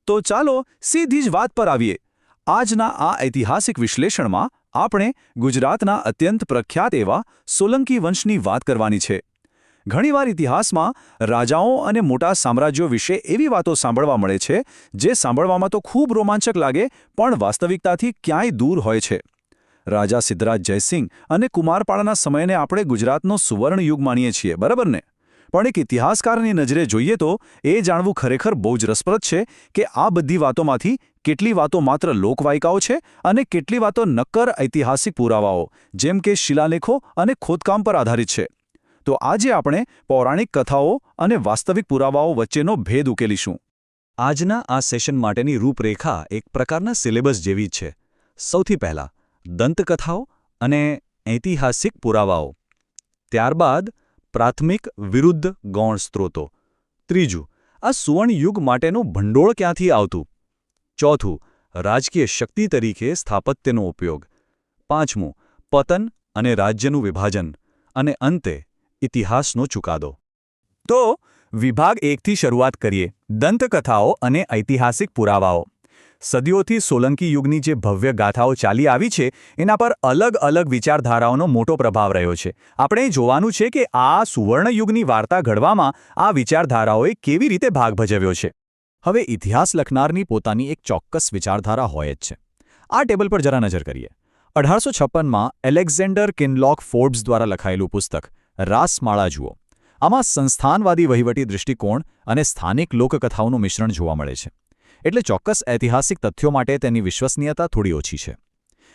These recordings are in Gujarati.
તો ચાલો સીધી જ વાત પર આવીએ. આજના આ ઐતિહાસિક વિશ્લેષણમાં આપણે ગુજરાતના અત્યંત પ્રખ્યાત એવા સોલંકી વંશની વાત કરવાની છે. ઘણીવાર ઇતિહાસમાં રાજાઓ અને મોટા સામ્રાજ્યો વિશે એવી વાતો સાંભળવા મળે છે જે સાંભળવામાં તો ખૂબ રોમાંચક લાગે પણ વાસ્તવિકતાથી ક્યાંય દૂર હોય છે. રાજા સિદ્ધરાજ જયસિંહ અને કુમારપાળાના સમયને આપણે ગુજરાતનો સુવર્ણ યુગ માનીએ છીએ, બરાબર ને? પણ એક ઇતિહાસકારની નજરે જોઈએ તો એ જાણવું ખરેખર બહુ જ રસપ્રદ છે કે આ બધી વાતોમાંથી કેટલી વાતો માત્ર લોકવાયકાઓ છે અને કેટલી વાતો નક્કર ઐતિહાસિક પુરાવાઓ જેમ કે શિલાલેખો અને ખોદકામ પર આધારિત છે. તો આજે આપણે પૌરાણિક કથાઓ અને વાસ્તવિક પુરાવાઓ વચ્ચેનો ભેદ ઉકેલીશું. આજના આ સેશન માટેની રૂપરેખા એક પ્રકારના સિલેબસ જેવી જ છે. સૌથી પહેલાં દંતકથાઓ અને ઐતિહાસિક પુરાવાઓ, ત્યારબાદ પ્રાથમિક વિરુદ્ધ ગૌણ સ્ત્રોતો, ત્રીજું આ સુવર્ણ યુગ માટેનું ભંડોળ ક્યાંથી આવતું, ચોથું રાજકીય શક્તિ તરીકે સ્થાપત્યનો ઉપયોગ, પાંચમું પતન અને રાજ્યનું વિભાજન, અને અંતે ઇતિહાસનો ચુકાદો. તો વિભાગ 1થી શરૂઆત કરીએ. દંતકથાઓ અને ઐતિહાસિક પુરાવાઓ. સદીઓથી સોલંકી યુગની જે ભવ્ય ગાથાઓ ચાલી આવી છે એના પર અલગ અલગ વિચારધારાઓનો મોટો પ્રભાવ રહ્યો છે. આપણે જોવાનું છે કે આ સુવર્ણ યુગની વાર્તા ઘડવામાં આ વિચારધારાઓએ કેવી રીતે ભાગ ભજવ્યો છે. હવે ઇતિહાસ લખનારની પોતાની એક ચોક્કસ વિચારધારા હોય જ છે. આ ટેબલ પર જરા નજર કરીએ. 1856માં એલેક્ઝેન્ડર કિનલોક ફોર્બ્સ દ્વારા લખાયેલું પુસ્તક રાસમાળા જુઓ. આમાં સંસ્થાનવાદી વહીવટી દૃષ્ટિકોણ અને સ્થાનિક લોકકથાઓનું મિશ્રણ જોવા મળે છે. એટલે ચોક્કસ ઐતિહાસિક તથ્યો માટે તેની વિશ્વસનીયતા થોડી ઓછી છે.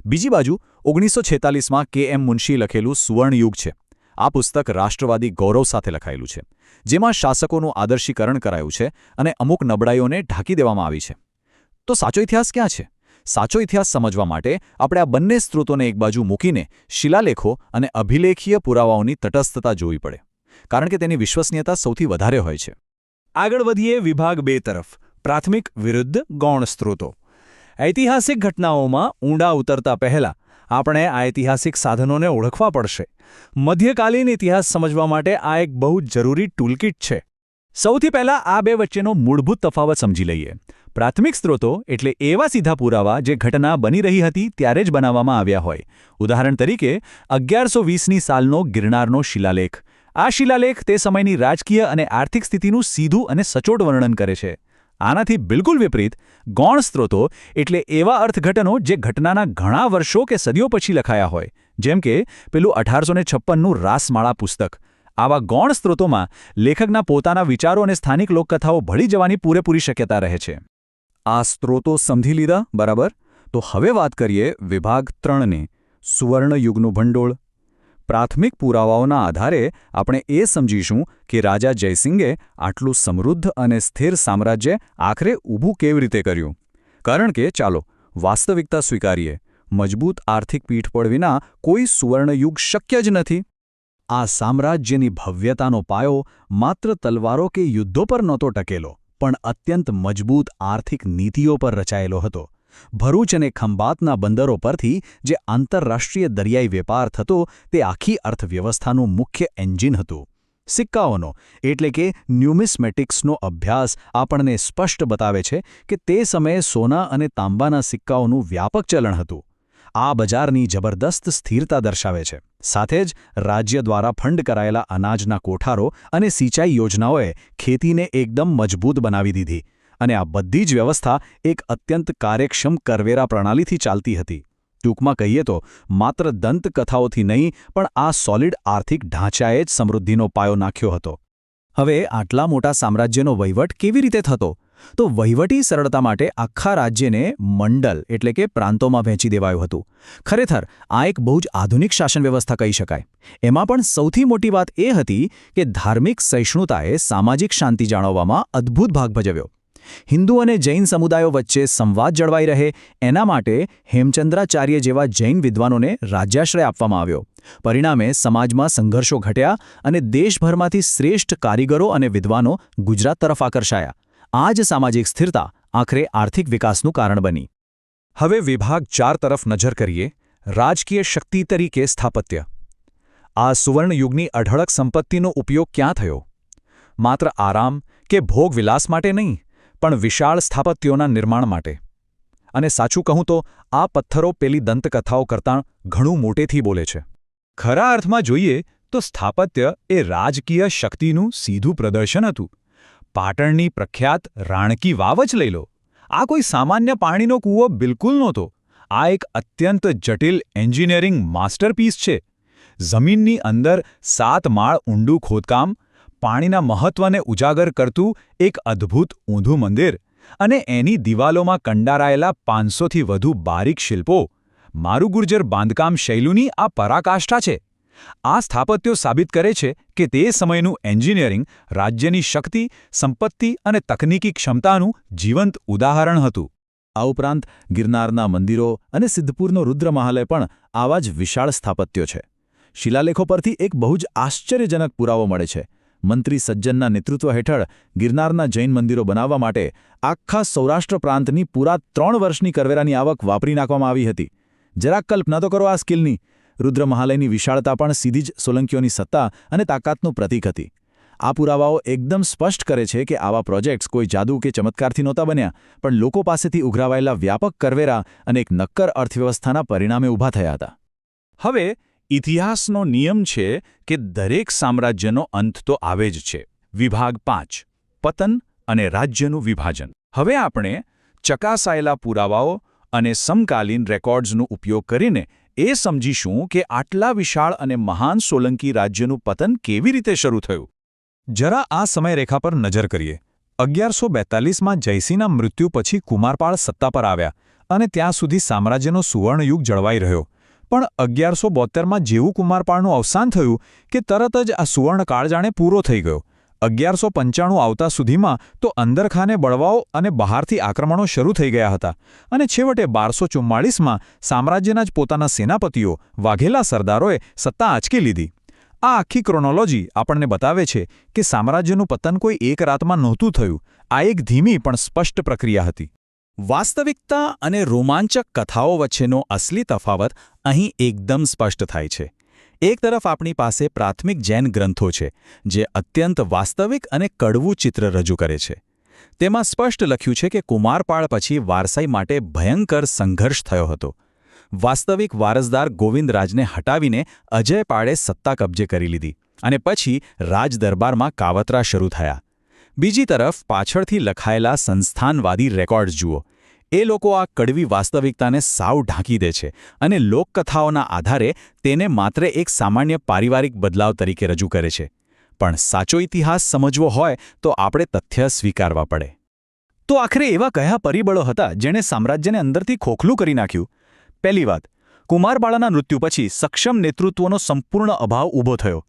બીજી બાજુ 1946માં કે.એમ. મુનશી લખેલું સુવર્ણ યુગ છે. આ પુસ્તક રાષ્ટ્રવાદી ગૌરવ સાથે લખાયેલું છે, જેમાં શાસકોનું આદર્શીકરણ કરાયું છે અને અમુક નબળાઈઓને ઢાંકી દેવામાં આવી છે. તો સાચો ઇતિહાસ ક્યાં છે? સાચો ઇતિહાસ સમજવા માટે આપણે આ બંને સ્ત્રોતોને એક બાજુ મૂકીને શિલાલેખો અને અભિલેખીય પુરાવાઓની તટસ્થતા જોવી પડે, કારણ કે તેની વિશ્વસનીયતા સૌથી વધારે હોય છે. આગળ વધીએ વિભાગ 2 તરફ. પ્રાથમિક વિરુદ્ધ ગૌણ સ્ત્રોતો. ઐતિહાસિક ઘટનાઓમાં ઊંડા ઉતરતા પહેલાં આપણે આ ઐતિહાસિક સાધનોને ઓળખવા પડશે. મધ્યકાલીન ઇતિહાસ સમજવા માટે આ એક બહુ જરૂરી ટૂલકીટ છે. સૌથી પહેલાં આ બે વચ્ચેનો મૂળભૂત તફાવત સમજી લઈએ. પ્રાથમિક સ્ત્રોતો એટલે એવા સીધા પુરાવા જે ઘટના બની રહી હતી ત્યારે જ બનાવવામાં આવ્યા હોય. ઉદાહરણ તરીકે 1120ની સાલનો ગિરનારનો શિલાલેખ. આ શિલાલેખ તે સમયની રાજકીય અને આર્થિક સ્થિતિનું સીધું અને સચોટ વર્ણન કરે છે. આનાથી બિલકુલ વિપરીત ગૌણ સ્ત્રોતો એટલે એવા અર્થઘટનો જે ઘટનાના ઘણા વર્ષો કે સદીઓ પછી લખાયા હોય, જેમ કે પેલું 1856નું રાસમાળા પુસ્તક. આવા ગૌણ સ્ત્રોતોમાં લેખકના પોતાના વિચારો અને સ્થાનિક લોકકથાઓ ભળી જવાની પૂરેપૂરી શક્યતા રહે છે. આ સ્ત્રોતો સમજી લીધા, બરાબર? તો હવે વાત કરીએ વિભાગ 3ને, સુવર્ણ યુગનું ભંડોળ. પ્રાથમિક પુરાવાઓના આધારે આપણે એ સમજીશું કે રાજા જયસિંગે આટલું સમૃદ્ધ અને સ્થિર સામ્રાજ્ય આખરે ઊભું કેવી રીતે કર્યું. કારણ કે ચાલો વાસ્તવિકતા સ્વીકારીએ, મજબૂત આર્થિક પીઠબળ વિના કોઈ સુવર્ણયુગ શક્ય જ નથી. આ સામ્રાજ્યની ભવ્યતાનો પાયો માત્ર તલવારો કે યુદ્ધો પર નહોતો ટકેલો, પણ અત્યંત મજબૂત આર્થિક નીતિઓ પર રચાયેલો હતો. ભરૂચ અને ખંભાતના બંદરો પરથી જે આંતરરાષ્ટ્રીય દરિયાઈ વેપાર થતો તે આખી અર્થવ્યવસ્થાનું મુખ્ય એન્જિન હતું. સિક્કાઓનો એટલે કે ન્યુમિસ્મેટિક્સનો અભ્યાસ આપણને સ્પષ્ટ બતાવે છે કે તે સમયે સોના અને તાંબાના સિક્કાઓનું વ્યાપક ચલણ હતું. આ બજારની જબરદસ્ત સ્થિરતા દર્શાવે છે. સાથે જ રાજ્ય દ્વારા ફંડ કરાયેલા અનાજના કોઠારો અને સિંચાઈ યોજનાઓએ ખેતીને એકદમ મજબૂત બનાવી દીધી. અને આ બધી જ વ્યવસ્થા એક અત્યંત કાર્યક્ષમ કરવેરા પ્રણાલીથી ચાલતી હતી. ટૂંકમાં કહીએ તો માત્ર દંતકથાઓથી નહીં પણ આ સોલિડ આર્થિક ઢાંચાએ જ સમૃદ્ધિનો પાયો નાખ્યો હતો. હવે આટલા મોટા સામ્રાજ્યનો વહીવટ કેવી રીતે થતો? તો વહીવટી સરળતા માટે આખા રાજ્યને મંડલ એટલે કે પ્રાંતોમાં વહેંચી દેવાયું હતું. ખરેખર આ એક બહુ જ આધુનિક શાસન વ્યવસ્થા કહી શકાય. એમાં પણ સૌથી મોટી વાત એ હતી કે ધાર્મિક સહિષ્ણુતાએ સામાજિક શાંતિ જાળવવામાં અદ્ભુત ભાગ ભજવ્યો. હિન્દુ અને જૈન સમુદાયો વચ્ચે સંવાદ જળવાઈ રહે એના માટે હેમચંદ્રાચાર્ય જેવા જૈન વિદ્વાનોને રાજ્યાશ્રય આપવામાં આવ્યો. પરિણામે સમાજમાં સંઘર્ષો ઘટ્યા અને દેશભરમાંથી શ્રેષ્ઠ કારીગરો અને વિદ્વાનો ગુજરાત તરફ આકર્ષાયા. આ જ સામાજિક સ્થિરતા આખરે આર્થિક વિકાસનું કારણ બની. હવે વિભાગ 4 તરફ નજર કરીએ. રાજકીય શક્તિ તરીકે સ્થાપત્ય. આ સુવર્ણ યુગની અઢળક સંપત્તિનો ઉપયોગ ક્યાં થયો? માત્ર આરામ કે ભોગવિલાસ માટે નહીં, પણ વિશાળ સ્થાપત્યોના નિર્માણ માટે. અને સાચું કહું તો આ પથ્થરો પેલી દંતકથાઓ કરતાં ઘણું મોટેથી બોલે છે. ખરા અર્થમાં જોઈએ તો સ્થાપત્ય એ રાજકીય શક્તિનું સીધું પ્રદર્શન હતું. પાટણની પ્રખ્યાત રાણકી વાવ જ લઈ લો. આ કોઈ સામાન્ય પાણીનો કૂવો બિલકુલ નહોતો. આ એક અત્યંત જટિલ એન્જિનિયરિંગ માસ્ટરપીસ છે. જમીનની અંદર 7 માળ ઊંડું ખોદકામ, પાણીના મહત્વને ઉજાગર કરતું એક અદ્ભુત ઊંધું મંદિર અને એની દિવાલોમાં કંડારાયેલા 500થી વધુ બારીક શિલ્પો. મારું ગુર્જર બાંધકામ શૈલીની આ પરાકાષ્ઠા છે. આ સ્થાપત્યો સાબિત કરે છે કે તે સમયનું એન્જિનિયરિંગ રાજ્યની શક્તિ, સંપત્તિ અને તકનીકી ક્ષમતાનું જીવંત ઉદાહરણ હતું. આ ઉપરાંત ગિરનારના મંદિરો અને સિદ્ધપુરનો રુદ્રમહાલય પણ આવા જ વિશાળ સ્થાપત્યો છે. શિલાલેખો પરથી એક બહુ જ આશ્ચર્યજનક પુરાવો મળે છે. મંત્રી સજ્જનના નેતૃત્વ હેઠળ ગિરનારના જૈન મંદિરો બનાવવા માટે આખા સૌરાષ્ટ્ર પ્રાંતની પૂરા 3 વર્ષની કરવેરાની આવક વાપરી નાખવામાં આવી હતી. જરાક કલ્પના તો કરો આ સ્કિલની. રુદ્રમહાલયની વિશાળતા પણ સીધી જ સોલંકીઓની સત્તા અને તાકાતનું પ્રતીક હતી. આ પુરાવાઓ એકદમ સ્પષ્ટ કરે છે કે આવા પ્રોજેક્ટ્સ કોઈ જાદુ કે ચમત્કારથી નહોતા બન્યા, પણ લોકો પાસેથી ઉઘરાવાયેલા વ્યાપક કરવેરા અને એક નક્કર અર્થવ્યવસ્થાના પરિણામે ઊભા થયા હતા. હવે ઇતિહાસનો નિયમ છે કે દરેક સામ્રાજ્યનો અંત તો આવે જ છે. વિભાગ 5 પતન અને રાજ્યનું વિભાજન. હવે આપણે ચકાસાયેલા પુરાવાઓ અને સમકાલીન રેકોર્ડ્સનો ઉપયોગ કરીને એ સમજીશું કે આટલા વિશાળ અને મહાન સોલંકી રાજ્યનું પતન કેવી રીતે શરૂ થયું. જરા આ સમયરેખા પર નજર કરીએ. 1142માં જયસિંહના મૃત્યુ પછી કુમારપાળ સત્તા પર આવ્યા અને ત્યાં સુધી સામ્રાજ્યનો સુવર્ણયુગ જળવાઈ રહ્યો. પણ 1172માં જેવું કુમારપાળનું અવસાન થયું કે તરત જ આ સુવર્ણકાળ જાણે પૂરો થઈ ગયો. 1195 આવતા સુધીમાં તો અંદરખાને બળવાઓ અને બહારથી આક્રમણો શરૂ થઈ ગયા હતા અને છેવટે 1244માં સામ્રાજ્યના જ પોતાના સેનાપતિઓ, વાઘેલા સરદારોએ સત્તા આંચકી લીધી. આ આખી ક્રોનોલોજી આપણને બતાવે છે કે સામ્રાજ્યનું પતન કોઈ એક રાતમાં નહોતું થયું. આ એક ધીમી પણ સ્પષ્ટ પ્રક્રિયા હતી. વાસ્તવિકતા અને રોમાંચક કથાઓ વચ્ચેનો અસલી તફાવત અહીં એકદમ સ્પષ્ટ થાય છે. એક તરફ આપણી પાસે પ્રાથમિક જૈન ગ્રંથો છે જે અત્યંત વાસ્તવિક અને કડવું ચિત્ર રજૂ કરે છે. તેમાં સ્પષ્ટ લખ્યું છે કે કુમારપાળ પછી વારસાઈ માટે ભયંકર સંઘર્ષ થયો હતો. વાસ્તવિક વારસદાર ગોવિંદરાજને હટાવીને અજયપાળે સત્તા કબજે કરી લીધી અને પછી રાજદરબારમાં કાવતરા શરૂ થયા. બીજી તરફ પાછળથી લખાયેલા સંસ્થાનવાદી રેકોર્ડ્સ જુઓ. એ લોકો આ કડવી વાસ્તવિકતાને સાવ ઢાંકી દે છે અને લોકકથાઓના આધારે તેને માત્ર એક સામાન્ય પારિવારિક બદલાવ તરીકે રજૂ કરે છે. પણ સાચો ઇતિહાસ સમજવો હોય તો આપણે તથ્ય સ્વીકારવા પડે. તો આખરે એવા કયા પરિબળો હતા જેણે સામ્રાજ્યને અંદરથી ખોખલું કરી નાખ્યું? પહેલી વાત, કુમારપાળના મૃત્યુ પછી સક્ષમ નેતૃત્વનો સંપૂર્ણ અભાવ ઊભો થયો.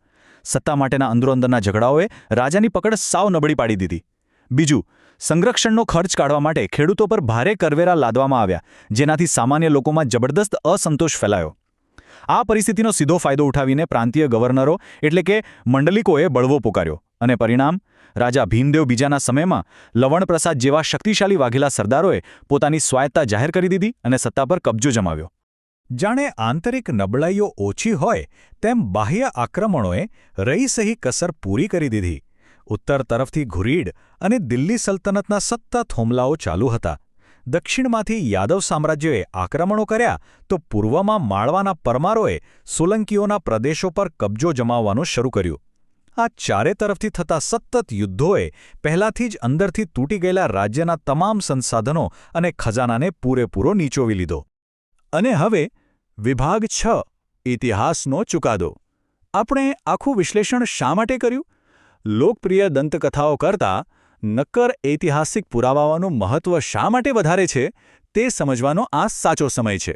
સત્તા માટેના અંદરોઅંદરના ઝઘડાઓએ રાજાની પકડ સાવ નબળી પાડી દીધી. બીજું, સંરક્ષણનો ખર્ચ કાઢવા માટે ખેડૂતો પર ભારે કરવેરા લાદવામાં આવ્યા, જેનાથી સામાન્ય લોકોમાં જબરદસ્ત અસંતોષ ફેલાયો. આ પરિસ્થિતિનો સીધો ફાયદો ઉઠાવીને પ્રાંતીય ગવર્નરો એટલે કે મંડલિકોએ બળવો પોકાર્યો અને પરિણામ, રાજા ભીમદેવ બીજાના સમયમાં લવણપ્રસાદ જેવા શક્તિશાળી વાઘેલા સરદારોએ પોતાની સ્વાયત્તા જાહેર કરી દીધી અને સત્તા પર કબજો જમાવ્યો. જાણે આંતરિક નબળાઈઓ ઓછી હોય તેમ બાહ્ય આક્રમણોએ રહીસહી કસર પૂરી કરી દીધી. ઉત્તર તરફથી ઘુરીડ અને દિલ્હી સલ્તનતના સતત હુમલાઓ ચાલુ હતા. દક્ષિણમાંથી યાદવ સામ્રાજ્યોએ આક્રમણો કર્યા તો પૂર્વમાં માળવાના પરમારોએ સોલંકીઓના પ્રદેશો પર કબજો જમાવવાનું શરૂ કર્યું. આ ચારે તરફથી થતા સતત યુદ્ધોએ પહેલાથી જ અંદરથી તૂટી ગયેલા રાજ્યના તમામ સંસાધનો અને ખજાનાને પૂરેપૂરો નીચોવી લીધો. અને હવે વિભાગ 6 ઇતિહાસનો ચુકાદો. આપણે આખું વિશ્લેષણ શા માટે કર્યું? લોકપ્રિય દંતકથાઓ કરતાં નક્કર ઐતિહાસિક પુરાવાઓનું મહત્વ શા માટે વધારે છે તે સમજવાનો આ સાચો સમય છે.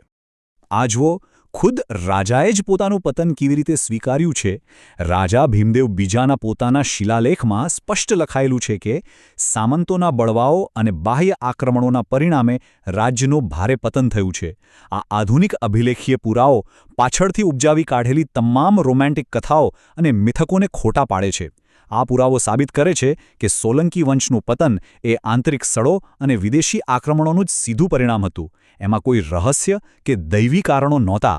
આ જુઓ, ખુદ રાજાએ જ પોતાનું પતન કેવી રીતે સ્વીકાર્યું છે. રાજા ભીમદેવ બીજાના પોતાના શિલાલેખમાં સ્પષ્ટ લખાયેલું છે કે સામંતોના બળવાઓ અને બાહ્ય આક્રમણોના પરિણામે રાજ્યનું ભારે પતન થયું છે. આ આધુનિક અભિલેખીય પુરાવો પાછળથી ઉપજાવી કાઢેલી તમામ રોમેન્ટિક કથાઓ અને મિથકોને ખોટા પાડે છે. આ પુરાવો સાબિત કરે છે કે સોલંકી વંશનું પતન એ આંતરિક સડો અને વિદેશી આક્રમણોનું જ સીધું પરિણામ હતું. એમાં કોઈ રહસ્ય કે દૈવી કારણો નહોતા.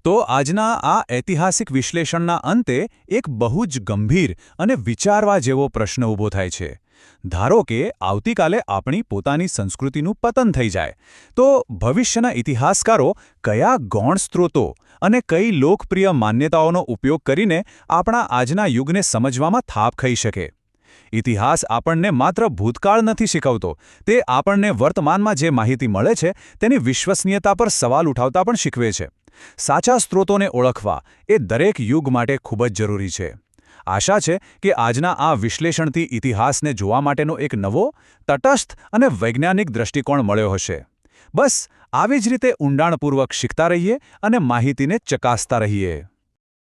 તો આજના આ ઐતિહાસિક વિશ્લેષણના અંતે એક બહુ જ ગંભીર અને વિચારવા જેવો પ્રશ્ન ઊભો થાય છે. ધારો કે આવતીકાલે આપણી પોતાની સંસ્કૃતિનું પતન થઈ જાય તો ભવિષ્યના ઇતિહાસકારો કયા ગૌણ સ્ત્રોતો અને કઈ લોકપ્રિય માન્યતાઓનો ઉપયોગ કરીને આપણા આજના યુગને સમજવામાં થાપ ખાઈ શકે? ઇતિહાસ આપણને માત્ર ભૂતકાળ નથી શીખવતો, તે આપણને વર્તમાનમાં જે માહિતી મળે છે તેની વિશ્વસનીયતા પર સવાલ ઉઠાવતા પણ શીખવે છે. સાચા સ્ત્રોતોને ઓળખવા એ દરેક યુગ માટે ખૂબ જ જરૂરી છે. આશા છે કે આજના આ વિશ્લેષણથી ઇતિહાસને જોવા માટેનો એક નવો, તટસ્થ અને વૈજ્ઞાનિક દૃષ્ટિકોણ મળ્યો હશે. બસ આવી જ રીતે ઊંડાણપૂર્વક શીખતા રહીએ અને માહિતીને ચકાસતા રહીએ.